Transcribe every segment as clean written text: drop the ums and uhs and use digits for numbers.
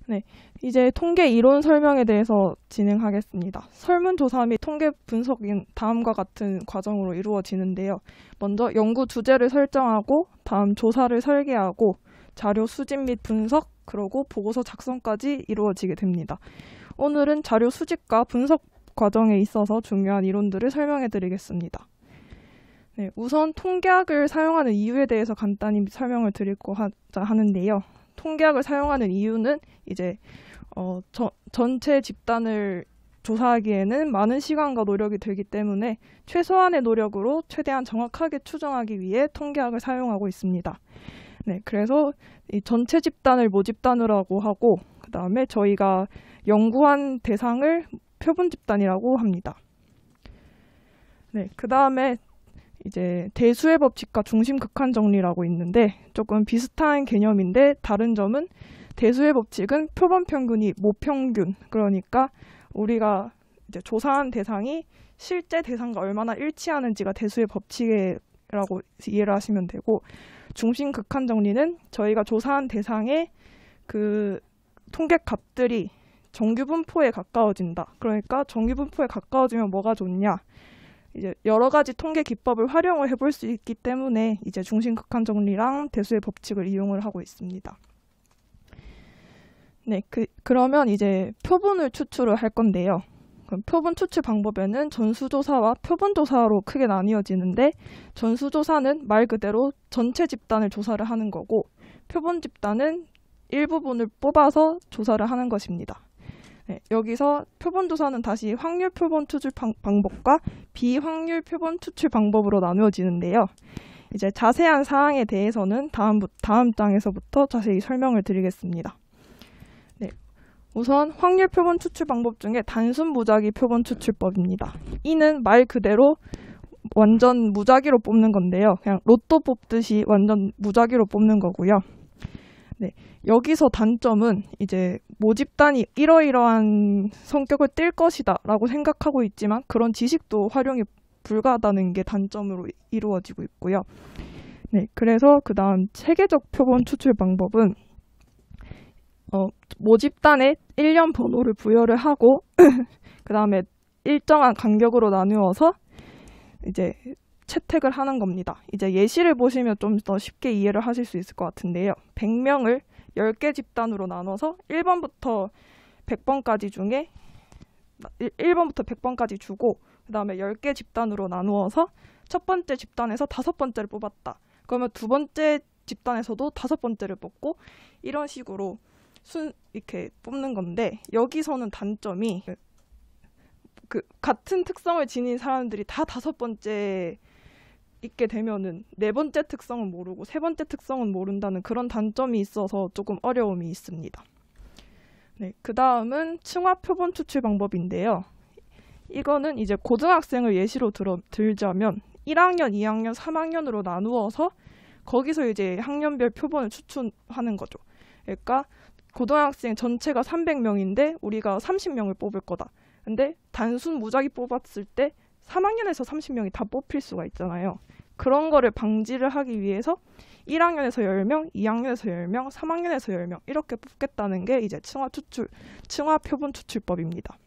네, 이제 통계 이론 설명에 대해서 진행하겠습니다. 설문조사 및 통계 분석인 다음과 같은 과정으로 이루어지는데요. 먼저 연구 주제를 설정하고 다음 조사를 설계하고 자료 수집 및 분석, 그리고 보고서 작성까지 이루어지게 됩니다. 오늘은 자료 수집과 분석 과정에 있어서 중요한 이론들을 설명해 드리겠습니다. 네, 우선 통계학을 사용하는 이유에 대해서 간단히 설명을 드리고 하는데요. 통계학을 사용하는 이유는 이제 전체 집단을 조사하기에는 많은 시간과 노력이 들기 때문에 최소한의 노력으로 최대한 정확하게 추정하기 위해 통계학을 사용하고 있습니다. 네, 그래서 이 전체 집단을 모집단이라고 하고 그 다음에 저희가 연구한 대상을 표본 집단이라고 합니다. 네, 그 다음에 이제 대수의 법칙과 중심 극한 정리라고 있는데 조금 비슷한 개념인데 다른 점은 대수의 법칙은 표본 평균이 모평균, 그러니까 우리가 이제 조사한 대상이 실제 대상과 얼마나 일치하는지가 대수의 법칙이라고 이해를 하시면 되고, 중심 극한 정리는 저희가 조사한 대상의 그 통계 값들이 정규분포에 가까워진다. 그러니까 정규분포에 가까워지면 뭐가 좋냐? 이제 여러 가지 통계 기법을 활용을 해볼 수 있기 때문에 이제 중심 극한 정리랑 대수의 법칙을 이용을 하고 있습니다. 네, 그러면 이제 표본을 추출을 할 건데요. 그럼 표본 추출 방법에는 전수조사와 표본조사로 크게 나뉘어지는데, 전수조사는 말 그대로 전체 집단을 조사를 하는 거고, 표본 집단은 일부분을 뽑아서 조사를 하는 것입니다. 네, 여기서 표본조사는 다시 확률 표본 추출 방법과 비확률 표본 추출 방법으로 나누어지는데요. 이제 자세한 사항에 대해서는 다음 장에서부터 자세히 설명을 드리겠습니다. 네, 우선 확률 표본 추출 방법 중에 단순 무작위 표본 추출법입니다. 이는 말 그대로 완전 무작위로 뽑는 건데요. 그냥 로또 뽑듯이 완전 무작위로 뽑는 거고요. 네, 여기서 단점은 이제 모집단이 이러이러한 성격을 띨 것이다 라고 생각하고 있지만 그런 지식도 활용이 불가하다는 게 단점으로 이루어지고 있고요. 네, 그래서 그 다음 체계적 표본 추출 방법은 모집단에 일련 번호를 부여를 하고 그 다음에 일정한 간격으로 나누어서 이제 채택을 하는 겁니다. 이제 예시를 보시면 좀 더 쉽게 이해를 하실 수 있을 것 같은데요. 100명을 10개 집단으로 나눠서 1번부터 100번까지 중에 1번부터 100번까지 주고 그 다음에 10개 집단으로 나누어서 첫 번째 집단에서 5번째를 뽑았다. 그러면 두 번째 집단에서도 5번째를 뽑고 이런 식으로 이렇게 뽑는 건데, 여기서는 단점이 같은 특성을 지닌 사람들이 다 5번째 있게 되면은 4번째 특성은 모르고 3번째 특성은 모른다는 그런 단점이 있어서 조금 어려움이 있습니다. 네, 그 다음은 층화 표본 추출 방법인데요. 이거는 이제 고등학생을 예시로 들자면 1학년, 2학년, 3학년으로 나누어서 거기서 이제 학년별 표본을 추출하는 거죠. 그러니까 고등학생 전체가 300명인데 우리가 30명을 뽑을 거다. 근데 단순 무작위 뽑았을 때 3학년에서 30명이 다 뽑힐 수가 있잖아요. 그런 거를 방지를 하기 위해서 1학년에서 10명, 2학년에서 10명, 3학년에서 10명 이렇게 뽑겠다는 게 이제 층화 표본 추출법입니다.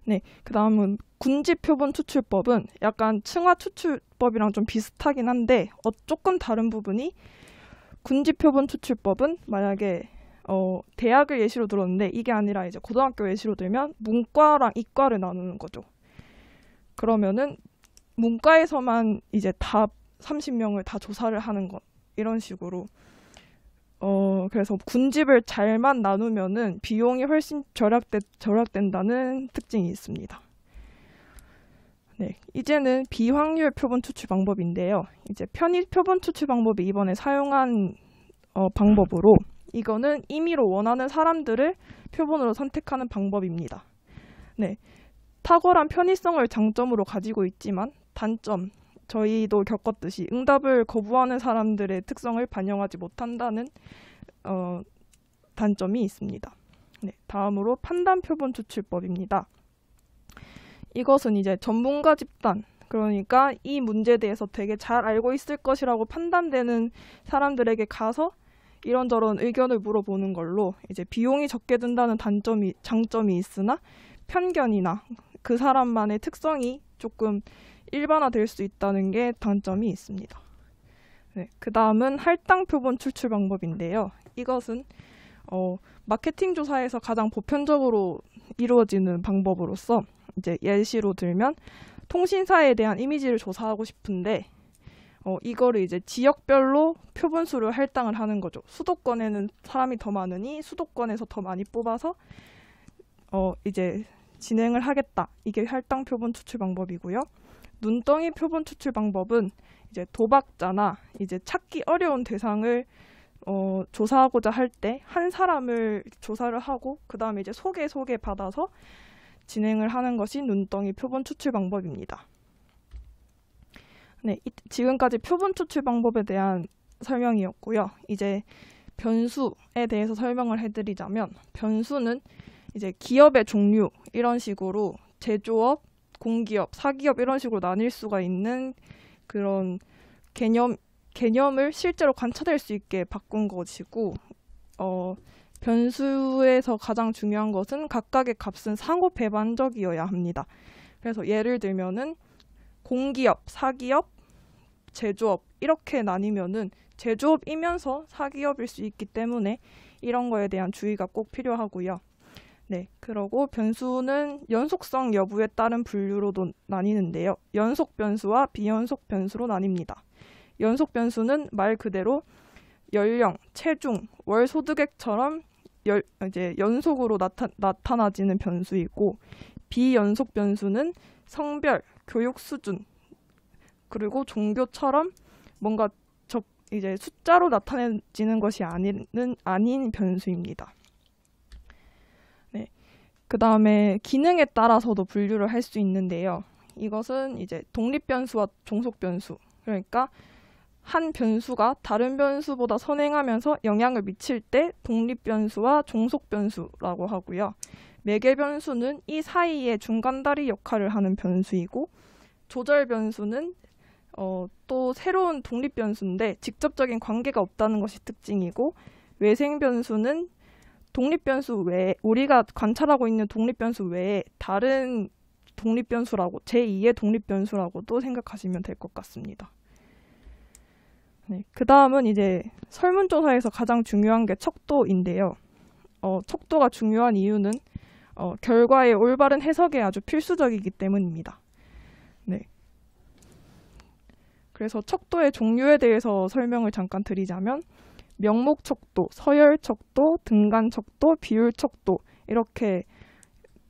네, 그 다음은 군집 표본 추출법은 약간 층화 추출법이랑 좀 비슷하긴 한데 조금 다른 부분이, 군집 표본 추출법은 만약에 대학을 예시로 들었는데 이게 아니라 이제 고등학교 예시로 들면 문과랑 이과를 나누는 거죠. 그러면은 문과에서만 이제 다 30명을 다 조사를 하는 것, 이런 식으로 그래서 군집을 잘만 나누면은 비용이 훨씬 절약된다는 특징이 있습니다. 네, 이제는 비확률 표본 추출 방법인데요. 이제 편의 표본 추출 방법이 이번에 사용한 방법으로, 이거는 임의로 원하는 사람들을 표본으로 선택하는 방법입니다. 네, 탁월한 편의성을 장점으로 가지고 있지만 단점, 저희도 겪었듯이 응답을 거부하는 사람들의 특성을 반영하지 못한다는 단점이 있습니다. 네, 다음으로 판단 표본 추출법입니다. 이것은 이제 전문가 집단, 그러니까 이 문제에 대해서 되게 잘 알고 있을 것이라고 판단되는 사람들에게 가서 이런저런 의견을 물어보는 걸로 이제 비용이 적게 든다는 장점이 있으나 편견이나 그 사람만의 특성이 조금 일반화될 수 있다는 게 단점이 있습니다. 네, 그 다음은 할당 표본 추출 방법인데요. 이것은 마케팅 조사에서 가장 보편적으로 이루어지는 방법으로서 이제 예시로 들면 통신사에 대한 이미지를 조사하고 싶은데 이거를 이제 지역별로 표본수를 할당을 하는 거죠. 수도권에는 사람이 더 많으니 수도권에서 더 많이 뽑아서 이제 진행을 하겠다. 이게 할당 표본 추출 방법이고요. 눈덩이 표본 추출 방법은 이제 도박자나 이제 찾기 어려운 대상을 조사하고자 할 때 한 사람을 조사를 하고 그 다음에 이제 소개 받아서 진행을 하는 것이 눈덩이 표본 추출 방법입니다. 네, 지금까지 표본 추출 방법에 대한 설명이었고요. 이제 변수에 대해서 설명을 해드리자면 변수는 이제 기업의 종류 이런 식으로 제조업, 공기업, 사기업 이런 식으로 나뉠 수가 있는 그런 개념을 실제로 관찰할 수 있게 바꾼 것이고 변수에서 가장 중요한 것은 각각의 값은 상호 배반적이어야 합니다. 그래서 예를 들면은 공기업, 사기업, 제조업 이렇게 나뉘면은 제조업이면서 사기업일 수 있기 때문에 이런 거에 대한 주의가 꼭 필요하고요. 네, 그리고 변수는 연속성 여부에 따른 분류로도 나뉘는데요. 연속 변수와 비연속 변수로 나뉩니다. 연속 변수는 말 그대로 연령, 체중, 월 소득액처럼 이제 연속으로 나타나지는 변수이고 비연속 변수는 성별, 교육 수준, 그리고 종교처럼 뭔가 이제 숫자로 나타내지는 것이 아닌 변수입니다. 네, 그 다음에 기능에 따라서도 분류를 할 수 있는데요. 이것은 이제 독립 변수와 종속 변수, 그러니까 한 변수가 다른 변수보다 선행하면서 영향을 미칠 때 독립 변수와 종속 변수라고 하고요. 매개 변수는 이 사이에 중간다리 역할을 하는 변수이고 조절 변수는 또 새로운 독립 변수인데 직접적인 관계가 없다는 것이 특징이고 외생 변수는 독립 변수 외에 우리가 관찰하고 있는 독립 변수 외에 다른 독립 변수라고 제2의 독립 변수라고도 생각하시면 될 것 같습니다. 네, 그 다음은 이제 설문조사에서 가장 중요한 게 척도인데요. 척도가 중요한 이유는 결과의 올바른 해석에 아주 필수적이기 때문입니다. 네. 그래서 척도의 종류에 대해서 설명을 잠깐 드리자면 명목 척도, 서열 척도, 등간 척도, 비율 척도 이렇게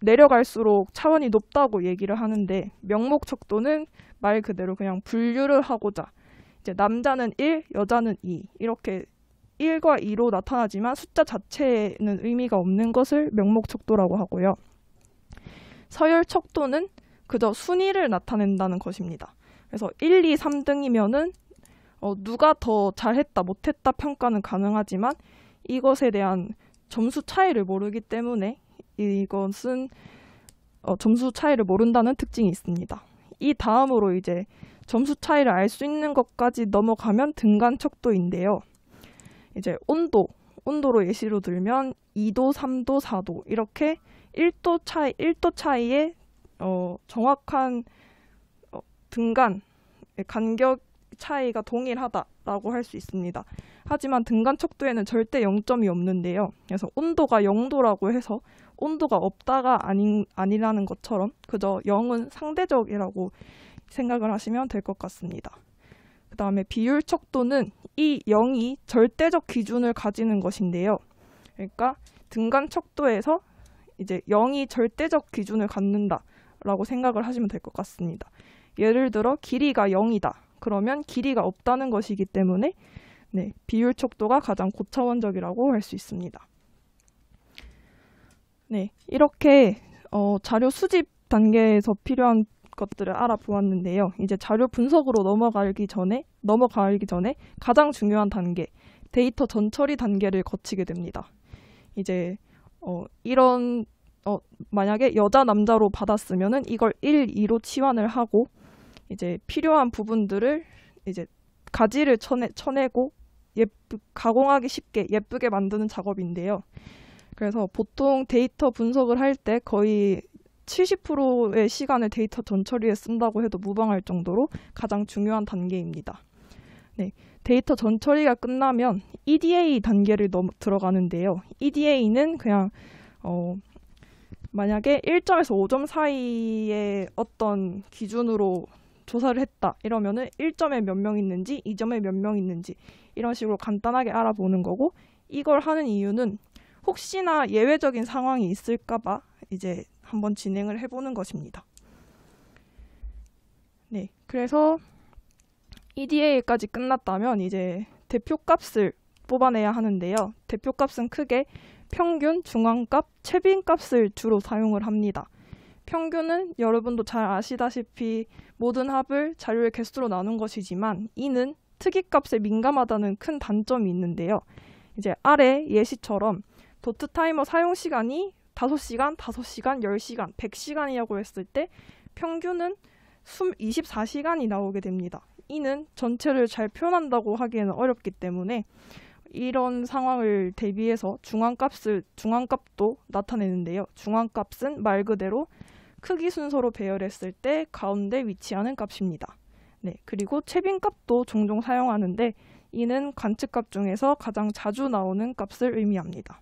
내려갈수록 차원이 높다고 얘기를 하는데 명목 척도는 말 그대로 그냥 분류를 하고자 이제 남자는 1, 여자는 2 이렇게 1과 2로 나타나지만 숫자 자체에는 의미가 없는 것을 명목 척도라고 하고요. 서열 척도는 그저 순위를 나타낸다는 것입니다. 그래서 1, 2, 3등이면은 누가 더 잘했다, 못했다 평가는 가능하지만 이것에 대한 점수 차이를 모르기 때문에 이것은 점수 차이를 모른다는 특징이 있습니다. 이 다음으로 이제 점수 차이를 알 수 있는 것까지 넘어가면 등간 척도인데요. 이제 온도로 예시로 들면 2도, 3도, 4도 이렇게 1도 차이의 정확한 등간 간격 차이가 동일하다라고 할 수 있습니다. 하지만 등간 척도에는 절대 0점이 없는데요. 그래서 온도가 0도라고 해서 온도가 없다가 아니라는 것처럼 그저 0은 상대적이라고 생각을 하시면 될 것 같습니다. 그 다음에 비율 척도는 이 0이 절대적 기준을 가지는 것인데요. 그러니까 등간 척도에서 이제 0이 절대적 기준을 갖는다라고 생각을 하시면 될 것 같습니다. 예를 들어 길이가 0이다. 그러면 길이가 없다는 것이기 때문에 네, 비율 척도가 가장 고차원적이라고 할 수 있습니다. 네, 이렇게 자료 수집 단계에서 필요한 것들을 알아보았는데요. 이제 자료 분석으로 넘어가기 전에 가장 중요한 단계, 데이터 전처리 단계를 거치게 됩니다. 이제 만약에 여자 남자로 받았으면은 이걸 1, 2로 치환을 하고 이제 필요한 부분들을 이제 가지를 쳐내고 가공하기 쉽게 예쁘게 만드는 작업인데요. 그래서 보통 데이터 분석을 할 때 거의 70%의 시간을 데이터 전처리에 쓴다고 해도 무방할 정도로 가장 중요한 단계입니다. 네, 데이터 전처리가 끝나면 EDA 단계를 들어가는데요. EDA는 그냥 만약에 1점에서 5점 사이의 어떤 기준으로 조사를 했다 이러면은 1점에 몇 명 있는지 2점에 몇 명 있는지 이런 식으로 간단하게 알아보는 거고, 이걸 하는 이유는 혹시나 예외적인 상황이 있을까봐 이제 한번 진행을 해보는 것입니다. 네, 그래서 EDA까지 끝났다면 이제 대표값을 뽑아내야 하는데요. 대표값은 크게 평균, 중앙값, 최빈값을 주로 사용을 합니다. 평균은 여러분도 잘 아시다시피 모든 합을 자료의 개수로 나눈 것이지만 이는 특이값에 민감하다는 큰 단점이 있는데요. 이제 아래 예시처럼 도트 타이머 사용 시간이 5시간, 5시간, 10시간, 100시간이라고 했을 때 평균은 24시간이 나오게 됩니다. 이는 전체를 잘 표현한다고 하기에는 어렵기 때문에 이런 상황을 대비해서 중앙값도 나타내는데요. 중앙값은 말 그대로 크기 순서로 배열했을 때 가운데 위치하는 값입니다. 네, 그리고 최빈값도 종종 사용하는데 이는 관측값 중에서 가장 자주 나오는 값을 의미합니다.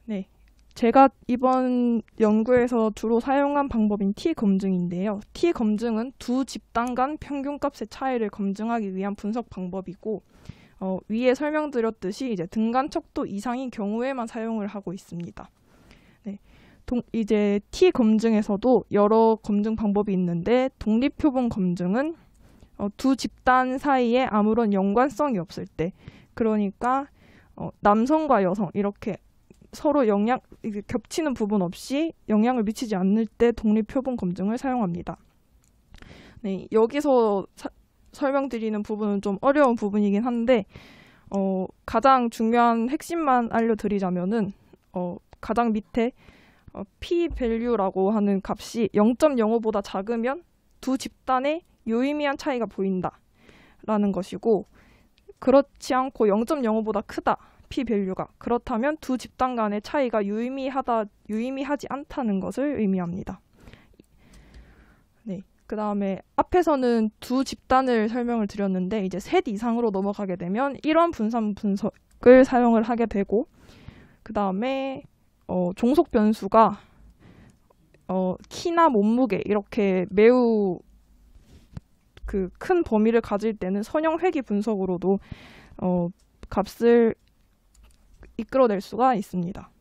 네, 제가 이번 연구에서 주로 사용한 방법인 T-검증인데요. T-검증은 두 집단 간 평균값의 차이를 검증하기 위한 분석 방법이고, 위에 설명드렸듯이 이제 등간척도 이상인 경우에만 사용을 하고 있습니다. 네, 이제 T-검증에서도 여러 검증 방법이 있는데 독립표본 검증은 두 집단 사이에 아무런 연관성이 없을 때, 그러니까 남성과 여성 이렇게 서로 겹치는 부분 없이 영향을 미치지 않을 때 독립표본 검증을 사용합니다. 네, 여기서 설명드리는 부분은 좀 어려운 부분이긴 한데 가장 중요한 핵심만 알려드리자면은 가장 밑에 p-value라고 하는 값이 0.05보다 작으면 두 집단의 유의미한 차이가 보인다라는 것이고, 그렇지 않고 0.05보다 크다 p-value가 그렇다면 두 집단 간의 차이가 유의미하지 않다는 것을 의미합니다. 네, 그 다음에 앞에서는 두 집단을 설명을 드렸는데 이제 셋 이상으로 넘어가게 되면 일원 분산 분석을 사용을 하게 되고, 그 다음에 종속 변수가 키나 몸무게 이렇게 매우 큰 범위를 가질 때는 선형 회귀 분석으로도 값을 이끌어낼 수가 있습니다.